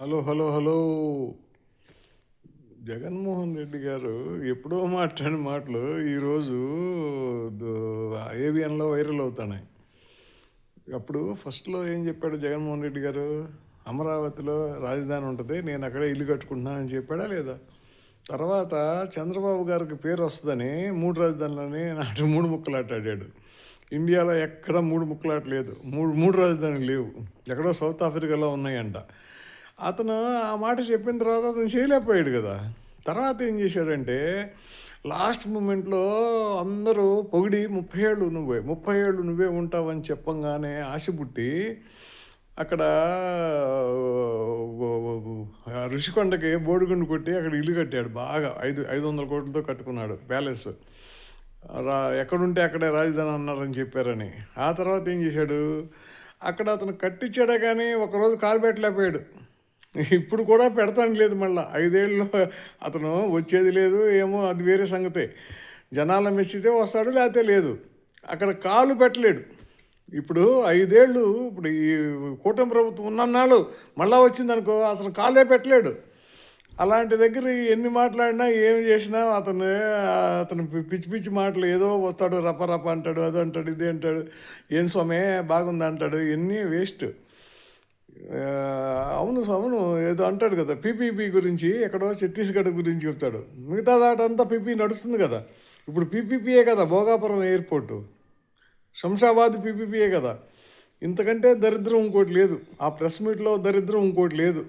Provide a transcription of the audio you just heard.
Hello hello hello. Jaganmohan Reddy గారు ఎప్పుడో మాట్లాడిన మాటలు ఈరోజు ఏబిఎన్లో వైరల్ అవుతున్నాయి. అప్పుడు ఫస్ట్లో ఏం చెప్పాడు జగన్మోహన్ రెడ్డి గారు? అమరావతిలో రాజధాని ఉంటుంది, నేను అక్కడే ఇల్లు కట్టుకుంటున్నాను అని చెప్పాడా లేదా? తర్వాత చంద్రబాబు గారికి పేరు వస్తుందని మూడు రాజధానులని నాటి మూడు ముక్కలాటాడాడు. ఇండియాలో ఎక్కడ మూడు ముక్కలాట లేదు, మూడు మూడు రాజధానులు లేవు, ఎక్కడో సౌత్ ఆఫ్రికాలో ఉన్నాయంట. అతను ఆ మాట చెప్పిన తర్వాత అతను చేయలేకపోయాడు కదా. తర్వాత ఏం చేశాడంటే లాస్ట్ మూమెంట్లో అందరూ పొగిడి 30 ఏళ్ళు నువ్వే ఉంటావని చెప్పంగానే ఆశ పుట్టి అక్కడ ఋషికొండకి బోడిగుండు కొట్టి అక్కడ ఇల్లు కట్టాడు. బాగా 500 కోట్లతో కట్టుకున్నాడు ప్యాలెస్. ఎక్కడుంటే అక్కడే రాజధాని అన్నారని చెప్పారని. ఆ తర్వాత ఏం చేశాడు, అక్కడ అతను కట్టించాడే కానీ ఒకరోజు కాలు పెట్టలేకపోయాడు. ఇప్పుడు కూడా పెడతాను లేదు, మళ్ళీ 5 ఏళ్ళు అతను వచ్చేది లేదు, ఏమో అది వేరే సంగతే. జనాల మెచ్చితే వస్తాడు, లేకపోతే లేదు. అక్కడ కాలు పెట్టలేడు. ఇప్పుడు 5 ఏళ్ళు ఇప్పుడు ఈ కూటమి ప్రభుత్వం ఉన్నన్నాళ్ళు మళ్ళా వచ్చిందనుకో అసలు కాలే పెట్టలేడు. అలాంటి దగ్గర ఎన్ని మాట్లాడినా ఏమి చేసినా అతను పిచ్చి పిచ్చి మాటలు ఏదో వస్తాడు, రప అంటాడు, అది అంటాడు, ఇది అంటాడు, ఏం స్వామి బాగుంది అంటాడు, ఇవన్నీ వేస్ట్. అవును ఏదో అంటాడు కదా, పీపీపీ గురించి ఎక్కడో ఛత్తీస్గఢ్ గురించి చెప్తాడు. మిగతా దాటంతా పీపీ నడుస్తుంది కదా. ఇప్పుడు పీపీపీయే కదా భోగాపురం ఎయిర్పోర్టు, శంషాబాద్ పీపీపీయే కదా. ఇంతకంటే దరిద్రం ఇంకోటి లేదు. ఆ ప్రెస్ మీట్లో దరిద్రం ఇంకోటి లేదు.